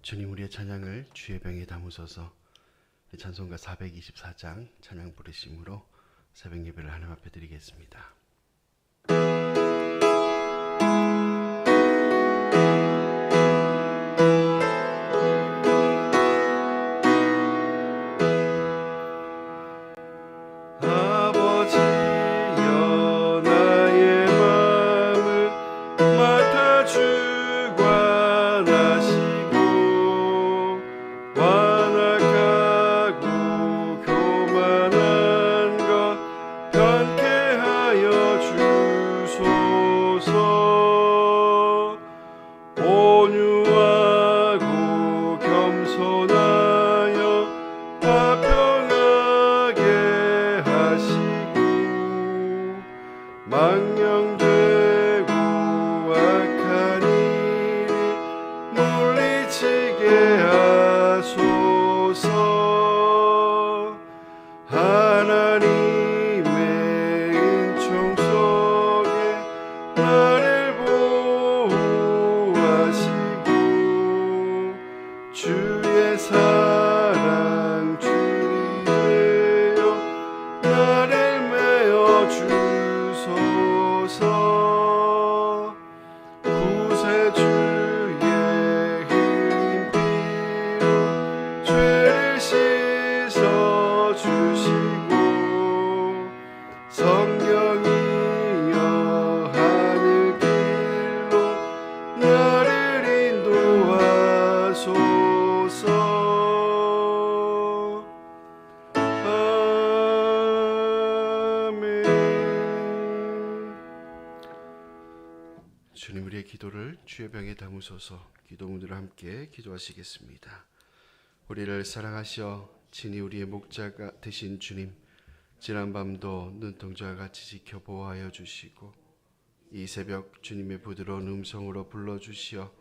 주님 우리의 찬양을 주의 병에 담으소서. 찬송가 424장 찬양 부르심으로 새벽 예배를 하나님 앞에 드리겠습니다. 아버지여 나의 마음을 맡아주 망령되고 악한 일이 물리치게 하소서. 하나님의 은총 속에 나를 보호하시고 주의 사랑 줄이 되어 나를 메어 주소서. 구세주의 흘린 피로 죄를 씻어 주시고 성령이여 하늘 길로 나를 인도하소서. 주님 우리의 기도를 주의 병에 담으소서. 기도문으로 함께 기도하시겠습니다. 우리를 사랑하시어 친히 우리의 목자가 되신 주님, 지난밤도 눈동자와 같이 지켜 보호하여 주시고 이 새벽 주님의 부드러운 음성으로 불러주시어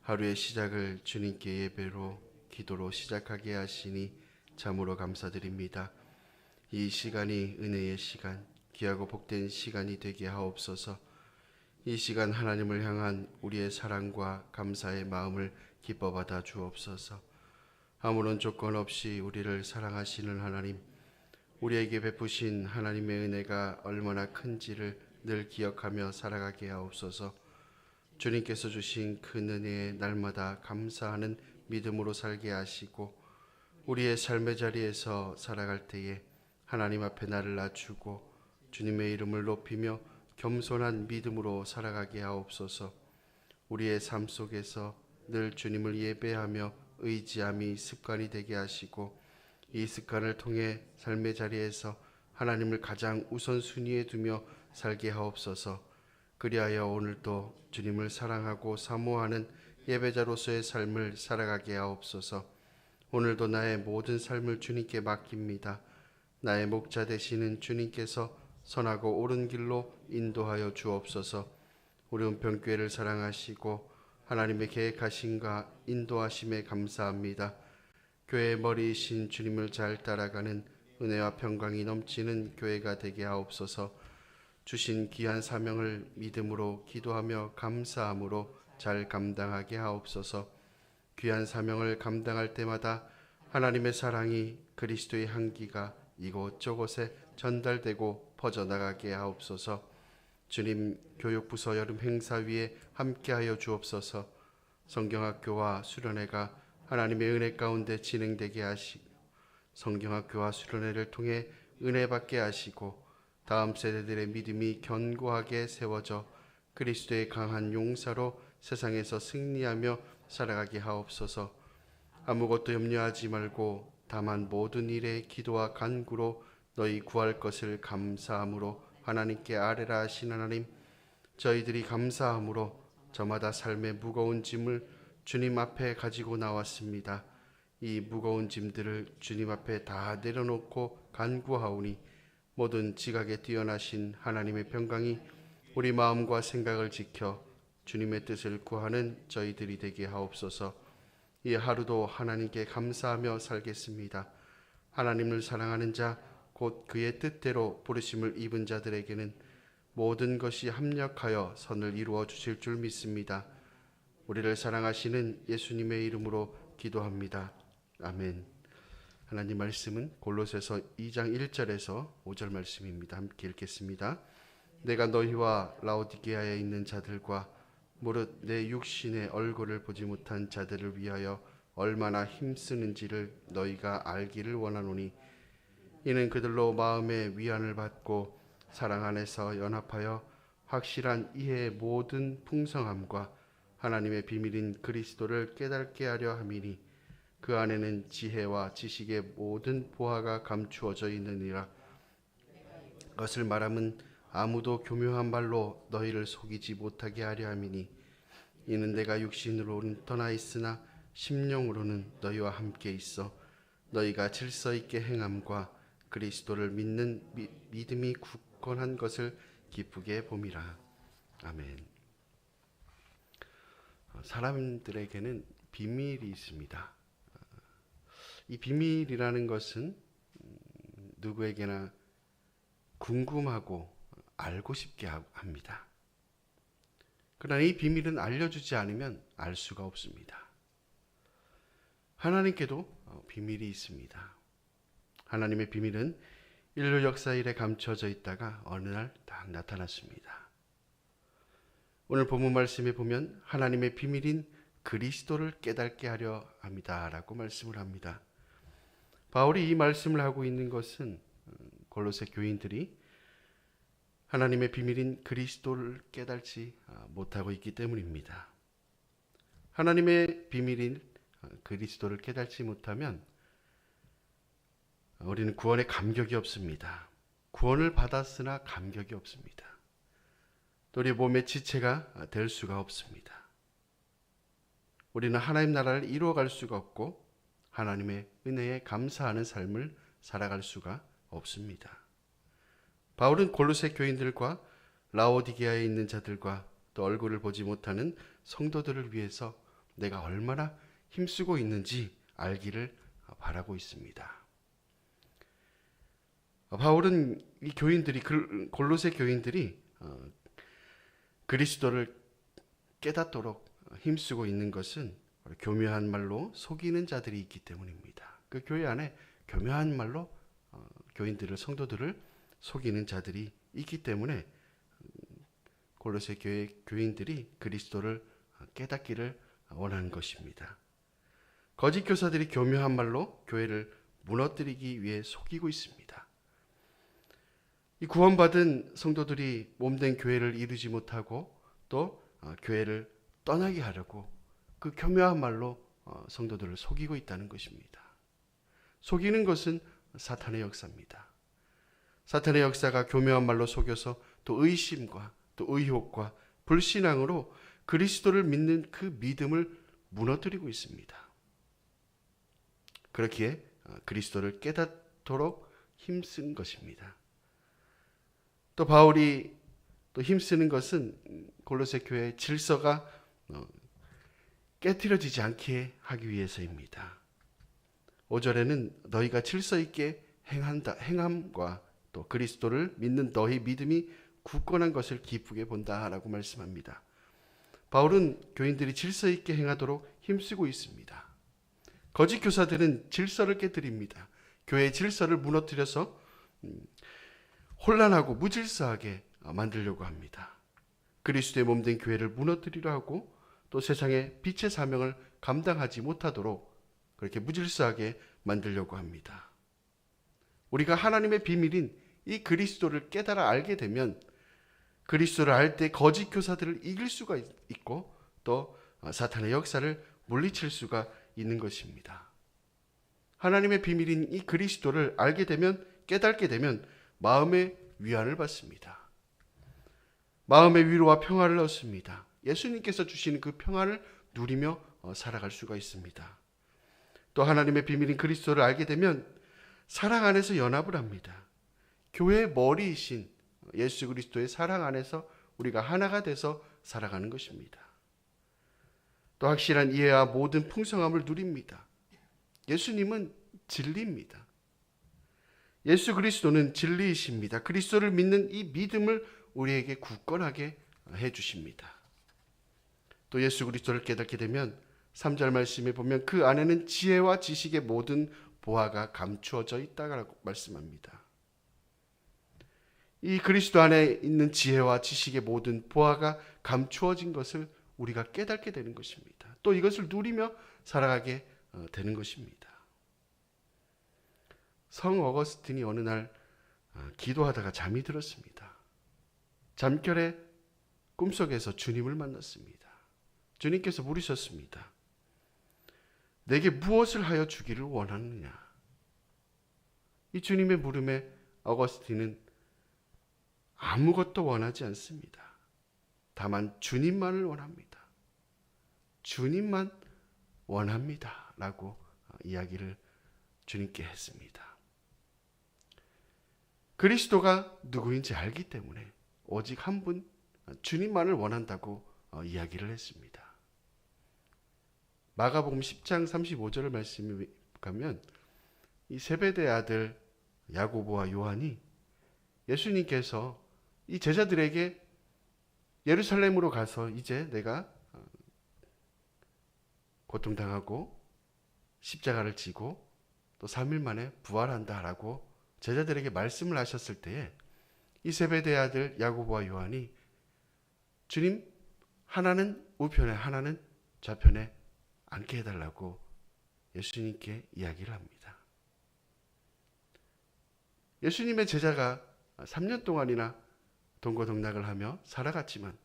하루의 시작을 주님께 예배로 기도로 시작하게 하시니 참으로 감사드립니다. 이 시간이 은혜의 시간, 귀하고 복된 시간이 되게 하옵소서. 이 시간 하나님을 향한 우리의 사랑과 감사의 마음을 기뻐 받아 주옵소서. 아무런 조건 없이 우리를 사랑하시는 하나님, 우리에게 베푸신 하나님의 은혜가 얼마나 큰지를 늘 기억하며 살아가게 하옵소서. 주님께서 주신 큰 은혜에 날마다 감사하는 믿음으로 살게 하시고 우리의 삶의 자리에서 살아갈 때에 하나님 앞에 나를 낮추고 주님의 이름을 높이며 겸손한 믿음으로 살아가게 하옵소서. 우리의 삶 속에서 늘 주님을 예배하며 의지함이 습관이 되게 하시고 이 습관을 통해 삶의 자리에서 하나님을 가장 우선순위에 두며 살게 하옵소서. 그리하여 오늘도 주님을 사랑하고 사모하는 예배자로서의 삶을 살아가게 하옵소서. 오늘도 나의 모든 삶을 주님께 맡깁니다. 나의 목자 되시는 주님께서 선하고 옳은 길로 인도하여 주옵소서. 우리 은평교회를 사랑하시고 하나님의 계획하심과 인도하심에 감사합니다. 교회의 머리이신 주님을 잘 따라가는 은혜와 평강이 넘치는 교회가 되게 하옵소서. 주신 귀한 사명을 믿음으로 기도하며 감사함으로 잘 감당하게 하옵소서. 귀한 사명을 감당할 때마다 하나님의 사랑이 그리스도의 향기가 이곳저곳에 전달되고 퍼져나가게 하옵소서. 주님, 교육부서 여름 행사위에 함께하여 주옵소서. 성경학교와 수련회가 하나님의 은혜 가운데 진행되게 하시고 성경학교와 수련회를 통해 은혜 받게 하시고 다음 세대들의 믿음이 견고하게 세워져 그리스도의 강한 용사로 세상에서 승리하며 살아가게 하옵소서. 아무것도 염려하지 말고 다만 모든 일에 기도와 간구로 너희 구할 것을 감사함으로 하나님께 아뢰라 하신 하나님, 저희들이 감사함으로 저마다 삶의 무거운 짐을 주님 앞에 가지고 나왔습니다. 이 무거운 짐들을 주님 앞에 다 내려놓고 간구하오니 모든 지각에 뛰어나신 하나님의 평강이 우리 마음과 생각을 지켜 주님의 뜻을 구하는 저희들이 되게 하옵소서. 이 하루도 하나님께 감사하며 살겠습니다. 하나님을 사랑하는 자, 곧 그의 뜻대로 부르심을 입은 자들에게는 모든 것이 합력하여 선을 이루어 주실 줄 믿습니다. 우리를 사랑하시는 예수님의 이름으로 기도합니다. 아멘. 하나님 말씀은 골로새서 2장 1절에서 5절 말씀입니다. 함께 읽겠습니다. 내가 너희와 라오디게아에 있는 자들과 무릇 내 육신의 얼굴을 보지 못한 자들을 위하여 얼마나 힘쓰는지를 너희가 알기를 원하노니 이는 그들로 마음의 위안을 받고 사랑 안에서 연합하여 확실한 이해의 모든 풍성함과 하나님의 비밀인 그리스도를 깨닫게 하려 함이니 그 안에는 지혜와 지식의 모든 보화가 감추어져 있느니라. 그것을 말함은 아무도 교묘한 말로 너희를 속이지 못하게 하려 함이니 이는 내가 육신으로는 떠나 있으나 심령으로는 너희와 함께 있어 너희가 질서 있게 행함과 그리스도를 믿는 믿음이 굳건한 것을 기쁘게 봄이라. 아멘. 사람들에게는 비밀이 있습니다. 이 비밀이라는 것은 누구에게나 궁금하고 알고 싶게 합니다. 그러나 이 비밀은 알려주지 않으면 알 수가 없습니다. 하나님께도 비밀이 있습니다. 하나님의 비밀은 인류 역사 일에 감춰져 있다가 어느 날 딱 나타났습니다. 오늘 본문 말씀에 보면 하나님의 비밀인 그리스도를 깨닫게 하려 합니다 라고 말씀을 합니다. 바울이 이 말씀을 하고 있는 것은 골로새 교인들이 하나님의 비밀인 그리스도를 깨닫지 못하고 있기 때문입니다. 하나님의 비밀인 그리스도를 깨닫지 못하면 우리는 구원에 감격이 없습니다. 구원을 받았으나 감격이 없습니다. 또 우리 몸의 지체가 될 수가 없습니다. 우리는 하나님 나라를 이루어갈 수가 없고 하나님의 은혜에 감사하는 삶을 살아갈 수가 없습니다. 바울은 골로새 교인들과 라오디게아에 있는 자들과 또 얼굴을 보지 못하는 성도들을 위해서 내가 얼마나 힘쓰고 있는지 알기를 바라고 있습니다. 바울은 이 교인들이 골로새 교인들이 그리스도를 깨닫도록 힘쓰고 있는 것은 교묘한 말로 속이는 자들이 있기 때문입니다. 그 교회 안에 교묘한 말로 교인들을 성도들을 속이는 자들이 있기 때문에 골로새 교회 교인들이 그리스도를 깨닫기를 원하는 것입니다. 거짓 교사들이 교묘한 말로 교회를 무너뜨리기 위해 속이고 있습니다. 이 구원받은 성도들이 몸된 교회를 이루지 못하고 또 교회를 떠나게 하려고 그 교묘한 말로 성도들을 속이고 있다는 것입니다. 속이는 것은 사탄의 역사입니다. 사탄의 역사가 교묘한 말로 속여서 또 의심과 또 의혹과 불신앙으로 그리스도를 믿는 그 믿음을 무너뜨리고 있습니다. 그렇기에 그리스도를 깨닫도록 힘쓴 것입니다. 또 바울이 또 힘쓰는 것은 골로새 교회의 질서가 깨트려지지 않게 하기 위해서입니다. 5절에는 너희가 질서 있게 행함과 또 그리스도를 믿는 너희 믿음이 굳건한 것을 기쁘게 본다라고 말씀합니다. 바울은 교인들이 질서 있게 행하도록 힘쓰고 있습니다. 거짓 교사들은 질서를 깨뜨립니다. 교회의 질서를 무너뜨려서 혼란하고 무질서하게 만들려고 합니다. 그리스도의 몸된 교회를 무너뜨리려 하고 또 세상의 빛의 사명을 감당하지 못하도록 그렇게 무질서하게 만들려고 합니다. 우리가 하나님의 비밀인 이 그리스도를 깨달아 알게 되면 그리스도를 알 때 거짓 교사들을 이길 수가 있고 또 사탄의 역사를 물리칠 수가 있는 것입니다. 하나님의 비밀인 이 그리스도를 알게 되면 깨닫게 되면 마음의 위안을 받습니다. 마음의 위로와 평화를 얻습니다. 예수님께서 주시는 그 평화를 누리며 살아갈 수가 있습니다. 또 하나님의 비밀인 그리스도를 알게 되면 사랑 안에서 연합을 합니다. 교회의 머리이신 예수 그리스도의 사랑 안에서 우리가 하나가 돼서 살아가는 것입니다. 또 확실한 이해와 모든 풍성함을 누립니다. 예수님은 진리입니다. 예수 그리스도는 진리이십니다. 그리스도를 믿는 이 믿음을 우리에게 굳건하게 해주십니다. 또 예수 그리스도를 깨닫게 되면 3절 말씀에 보면 그 안에는 지혜와 지식의 모든 보화가 감추어져 있다고 말씀합니다. 이 그리스도 안에 있는 지혜와 지식의 모든 보화가 감추어진 것을 우리가 깨닫게 되는 것입니다. 또 이것을 누리며 살아가게 되는 것입니다. 성 어거스틴이 어느 날 기도하다가 잠이 들었습니다. 잠결에 꿈속에서 주님을 만났습니다. 주님께서 물으셨습니다. 내게 무엇을 하여 주기를 원하느냐? 이 주님의 물음에 어거스틴은 아무것도 원하지 않습니다. 다만 주님만을 원합니다. 주님만 원합니다. 라고 이야기를 주님께 했습니다. 그리스도가 누구인지 알기 때문에 오직 한 분 주님만을 원한다고 이야기를 했습니다. 마가복음 10장 35절 말씀에 가면 이 세베대의 아들 야고보와 요한이 예수님께서 이 제자들에게 예루살렘으로 가서 이제 내가 고통당하고 십자가를 지고 또 3일 만에 부활한다라고 제자들에게 말씀을 하셨을 때에 이 세베대의 아들 야고보와 요한이 주님, 하나는 우편에 하나는 좌편에 앉게 해달라고 예수님께 이야기를 합니다. 예수님의 제자가 3년 동안이나 동고동락을 하며 살아갔지만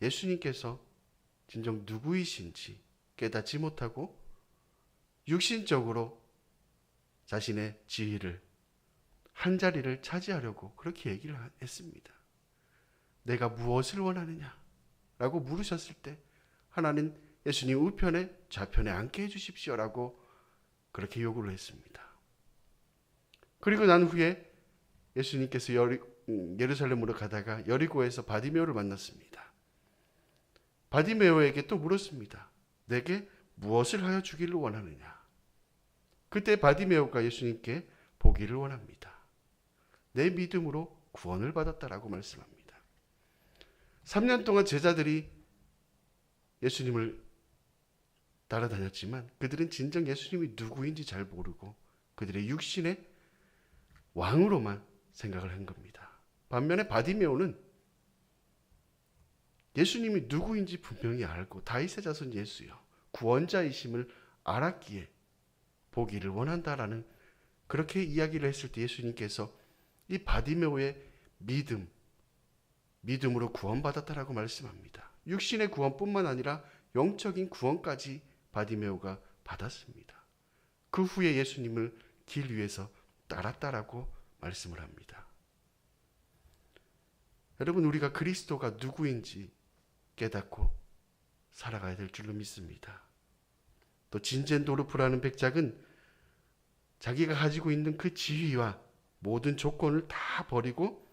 예수님께서 진정 누구이신지 깨닫지 못하고 육신적으로 자신의 지위를 한 자리를 차지하려고 그렇게 얘기를 했습니다. 내가 무엇을 원하느냐? 라고 물으셨을 때 하나는 예수님 우편에 좌편에 앉게 해주십시오라고 그렇게 요구를 했습니다. 그리고 난 후에 예수님께서 예루살렘으로 가다가 여리고에서 바디메오를 만났습니다. 바디메오에게 또 물었습니다. 내게 무엇을 하여 주기를 원하느냐? 그때 바디메오가 예수님께 보기를 원합니다. 내 믿음으로 구원을 받았다라고 말씀합니다. 3년 동안 제자들이 예수님을 따라다녔지만 그들은 진정 예수님이 누구인지 잘 모르고 그들의 육신의 왕으로만 생각을 한 겁니다. 반면에 바디메오는 예수님이 누구인지 분명히 알고 다윗의 자손 예수여 구원자이심을 알았기에 보기를 원한다라는 그렇게 이야기를 했을 때 예수님께서 이 바디메오의 믿음으로 구원받았다라고 말씀합니다. 육신의 구원뿐만 아니라 영적인 구원까지 바디메오가 받았습니다. 그 후에 예수님을 길 위에서 따랐다라고 말씀을 합니다. 여러분, 우리가 그리스도가 누구인지 깨닫고 살아가야 될 줄로 믿습니다. 또 진젠도르프라는 백작은 자기가 가지고 있는 그 지위와 모든 조건을 다 버리고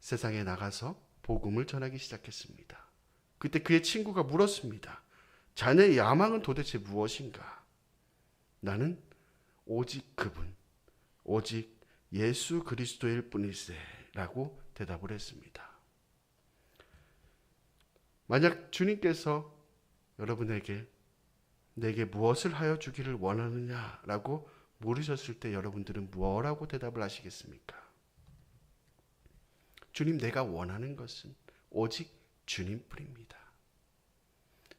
세상에 나가서 복음을 전하기 시작했습니다. 그때 그의 친구가 물었습니다. 자네의 야망은 도대체 무엇인가? 나는 오직 그분, 오직 예수 그리스도일 뿐일세 라고 대답을 했습니다. 만약 주님께서 여러분에게 내게 무엇을 하여 주기를 원하느냐라고 물으셨을 때 여러분들은 뭐라고 대답을 하시겠습니까? 주님, 내가 원하는 것은 오직 주님뿐입니다.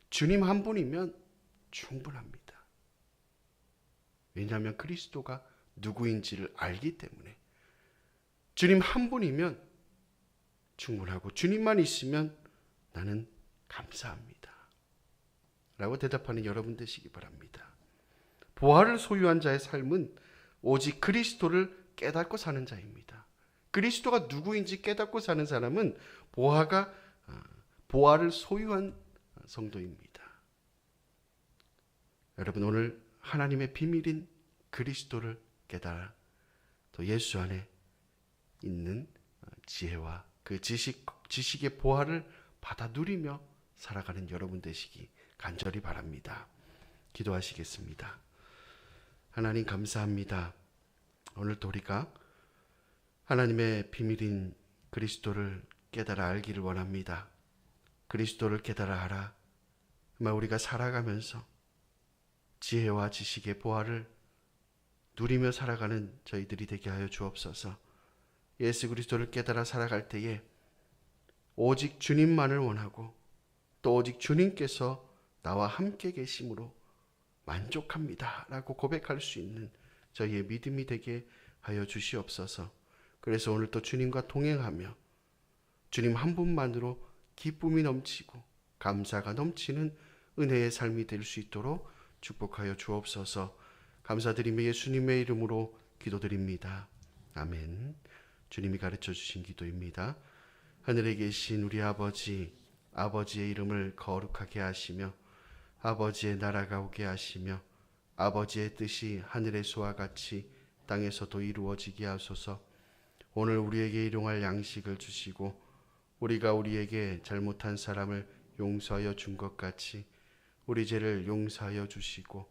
주님 한 분이면 충분합니다. 왜냐하면 그리스도가 누구인지를 알기 때문에 주님 한 분이면 충분하고 주님만 있으면 나는 감사합니다. 라고 대답하는 여러분 되시기 바랍니다. 보화를 소유한 자의 삶은 오직 그리스도를 깨닫고 사는 자입니다. 그리스도가 누구인지 깨닫고 사는 사람은 보화를 소유한 성도입니다. 여러분, 오늘 하나님의 비밀인 그리스도를 깨달아 또 예수 안에 있는 지혜와 그 지식의 보화를 받아 누리며 살아가는 여러분 되시기 간절히 바랍니다. 기도하시겠습니다. 하나님 감사합니다. 오늘도 우리가 하나님의 비밀인 그리스도를 깨달아 알기를 원합니다. 그리스도를 깨달아 알아 정말 우리가 살아가면서 지혜와 지식의 보화를 누리며 살아가는 저희들이 되게 하여 주옵소서. 예수 그리스도를 깨달아 살아갈 때에 오직 주님만을 원하고 또 오직 주님께서 나와 함께 계심으로 만족합니다 라고 고백할 수 있는 저희의 믿음이 되게 하여 주시옵소서. 그래서 오늘 또 주님과 동행하며 주님 한 분만으로 기쁨이 넘치고 감사가 넘치는 은혜의 삶이 될 수 있도록 축복하여 주옵소서. 감사드리며 예수님의 이름으로 기도드립니다. 아멘. 주님이 가르쳐 주신 기도입니다. 하늘에 계신 우리 아버지, 아버지의 이름을 거룩하게 하시며 아버지의 나라가 오게 하시며 아버지의 뜻이 하늘에서와 같이 땅에서도 이루어지게 하소서. 오늘 우리에게 일용할 양식을 주시고 우리가 우리에게 잘못한 사람을 용서하여 준 것 같이 우리 죄를 용서하여 주시고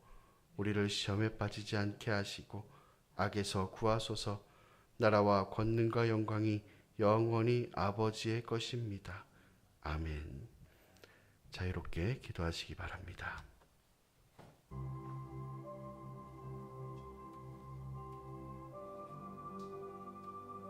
우리를 시험에 빠지지 않게 하시고 악에서 구하소서. 나라와 권능과 영광이 영원히 아버지의 것입니다. 아멘. 자유롭게 기도하시기 바랍니다.